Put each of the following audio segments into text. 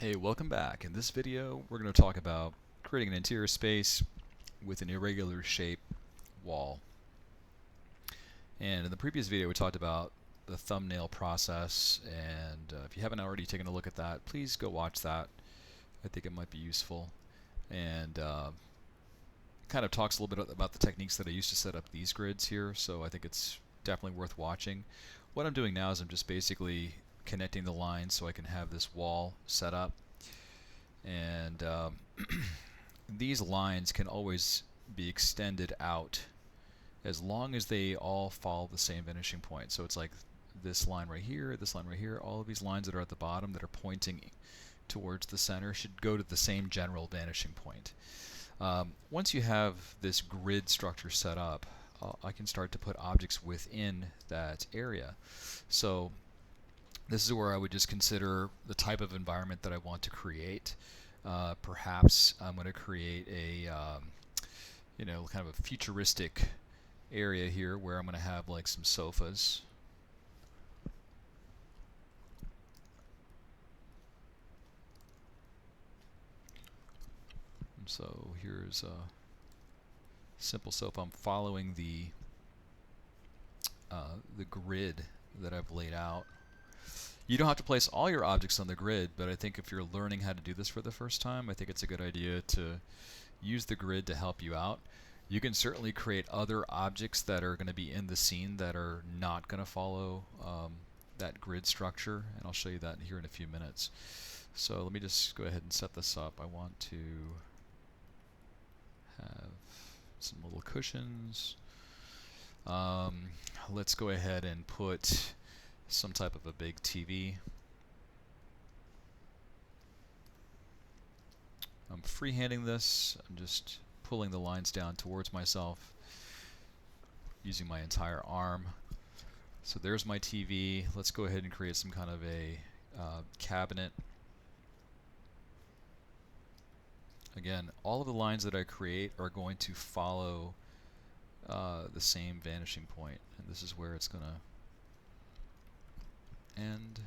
Hey, welcome back. In this video, we're going to talk about creating an interior space with an irregular shape wall. And in the previous video, we talked about the thumbnail process, and if you haven't already taken a look at that, please go watch that. I think it might be useful. And kind of talks a little bit about the techniques that I used to set up these grids here, so I think it's definitely worth watching. What I'm doing now is I'm just basically connecting the lines so I can have this wall set up. And these lines can always be extended out as long as they all follow the same vanishing point. So it's like this line right here, all of these lines that are at the bottom that are pointing towards the center should go to the same general vanishing point. Once you have this grid structure set up, I can start to put objects within that area. So this is where I would just consider the type of environment that I want to create. Perhaps I'm going to create a kind of a futuristic area here where I'm going to have like some sofas. And so here's a simple sofa. I'm following the grid that I've laid out. You don't have to place all your objects on the grid, but I think if you're learning how to do this for the first time, I think it's a good idea to use the grid to help you out. You can certainly create other objects that are going to be in the scene that are not going to follow that grid structure, and I'll show you that here in a few minutes. So let me just go ahead and set this up. I want to have some little cushions. Let's go ahead and put some type of a big TV. I'm freehanding this. I'm just pulling the lines down towards myself using my entire arm. So there's my TV. Let's go ahead and create some kind of a cabinet. Again, all of the lines that I create are going to follow the same vanishing point, and this is where it's going to end.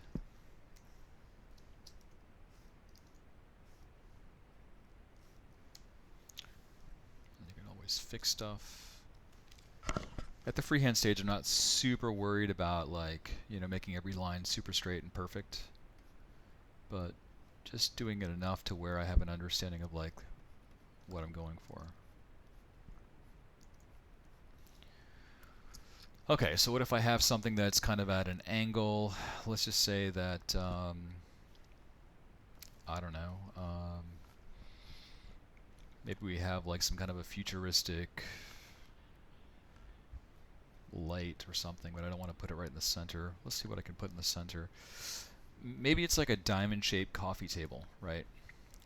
And you can always fix stuff. At the freehand stage, I'm not super worried about making every line super straight and perfect, but just doing it enough to where I have an understanding of what I'm going for. Okay, so what if I have something that's kind of at an angle? Let's just say that, I don't know, maybe we have like some kind of a futuristic light or something, but I don't want to put it right in the center. Let's see what I can put in the center. Maybe it's like a diamond-shaped coffee table, right?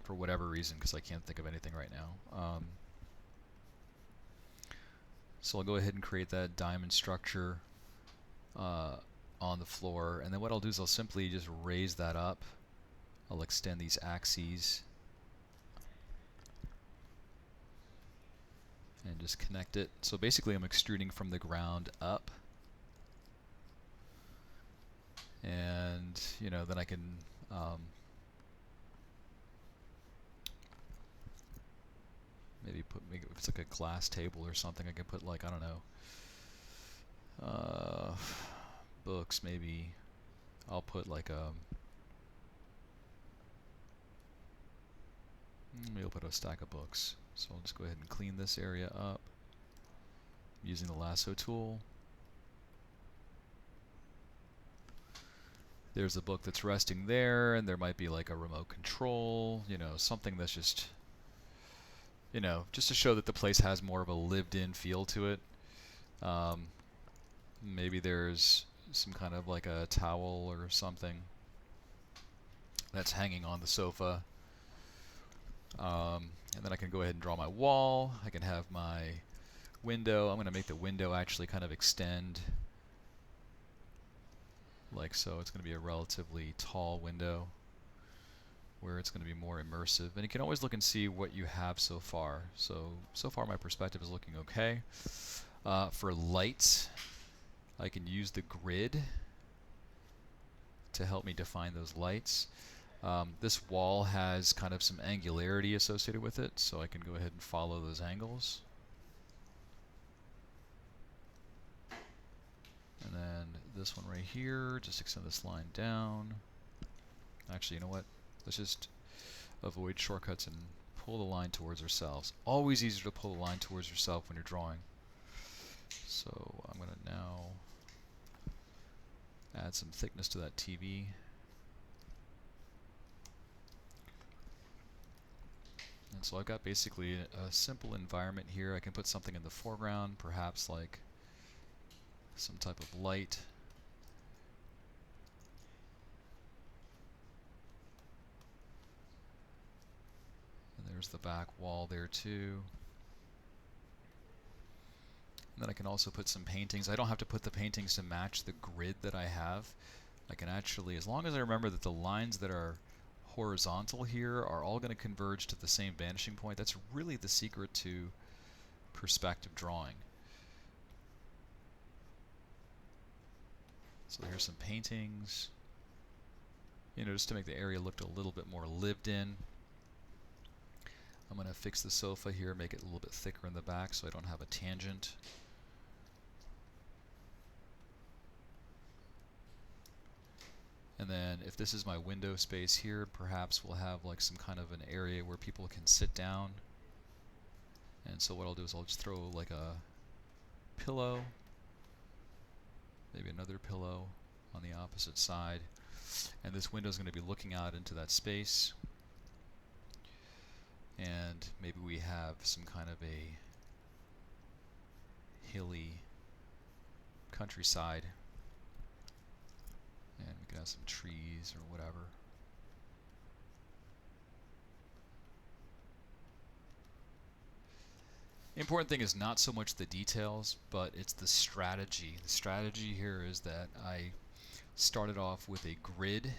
For whatever reason, because I can't think of anything right now. So I'll go ahead and create that diamond structure on the floor, and then what I'll do is I'll simply just raise that up. I'll extend these axes and just connect it. So basically I'm extruding from the ground up, and then I can maybe if it's like a glass table or something, I can put like, I don't know, books maybe. I'll put like maybe I'll put a stack of books. So I'll just go ahead and clean this area up using the lasso tool. There's a book that's resting there, and there might be like a remote control, something that's just just to show that the place has more of a lived-in feel to it. Maybe there's some kind of like a towel or something that's hanging on the sofa. And then I can go ahead and draw my wall. I can have my window. I'm going to make the window actually kind of extend like so. It's going to be a relatively tall window where it's going to be more immersive. And you can always look and see what you have so far. So far my perspective is looking okay. For lights, I can use the grid to help me define those lights. This wall has kind of some angularity associated with it, so I can go ahead and follow those angles. And then this one right here, just extend this line down. Actually, you know what? Let's just avoid shortcuts and pull the line towards ourselves. Always easier to pull the line towards yourself when you're drawing. So I'm going to now add some thickness to that TV. And so I've got basically a simple environment here. I can put something in the foreground, perhaps like some type of light. And there's the back wall there too. And then I can also put some paintings. I don't have to put the paintings to match the grid that I have. I can actually, as long as I remember that the lines that are horizontal here are all going to converge to the same vanishing point. That's really the secret to perspective drawing. So here's some paintings, you know, just to make the area look a little bit more lived in. I'm going to fix the sofa here, make it a little bit thicker in the back so I don't have a tangent. And then if this is my window space here, perhaps we'll have like some kind of an area where people can sit down. And so what I'll do is I'll just throw like a pillow, maybe another pillow on the opposite side. And this window is going to be looking out into that space. And maybe we have some kind of a hilly countryside. And we can have some trees or whatever. The important thing is not so much the details, but it's the strategy. The strategy here is that I started off with a grid.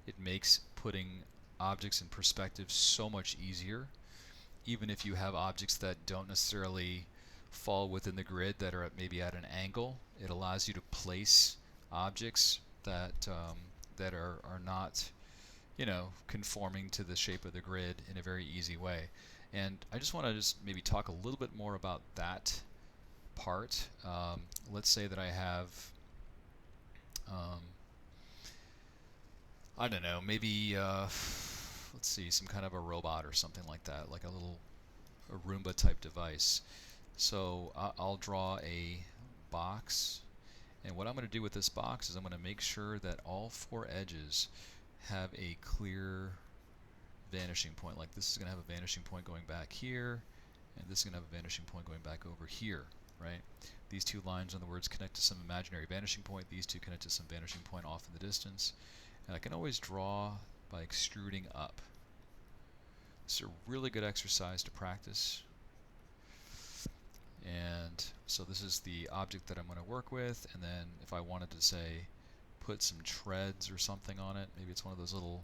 It makes putting objects in perspective so much easier, even if you have objects that don't necessarily fall within the grid, that are maybe at an angle. It allows you to place objects that that are not, you know, conforming to the shape of the grid in a very easy way. And I just want to maybe talk a little bit more about that part. Let's say that I have, I don't know, maybe, let's see, some kind of a robot or something like that, like a little Roomba type device. So I'll draw a box, and what I'm going to do with this box is I'm going to make sure that all four edges have a clear vanishing point. Like this is going to have a vanishing point going back here, and this is going to have a vanishing point going back over here, right? These two lines, in other words, connect to some imaginary vanishing point. These two connect to some vanishing point off in the distance. And I can always draw by extruding up. It's a really good exercise to practice. And so this is the object that I'm going to work with, and then if I wanted to say put some treads or something on it, maybe it's one of those little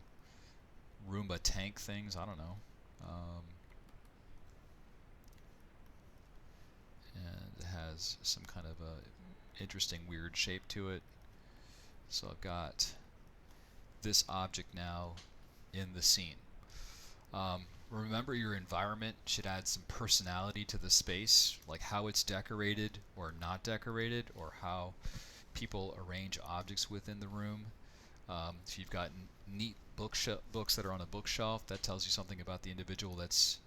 Roomba tank things, I don't know. And it has some kind of a interesting weird shape to it. So I've got this object now in the scene. Remember, your environment should add some personality to the space, like how it's decorated or not decorated, or how people arrange objects within the room. If you've got neat books that are on a bookshelf, that tells you something about the individual that's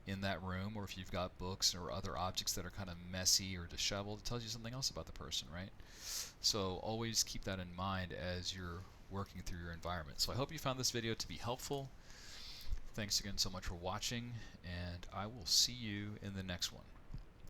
in that room. Or if you've got books or other objects that are kind of messy or disheveled, it tells you something else about the person, right? So always keep that in mind as you're working through your environment. So I hope you found this video to be helpful. Thanks again so much for watching, and I will see you in the next one.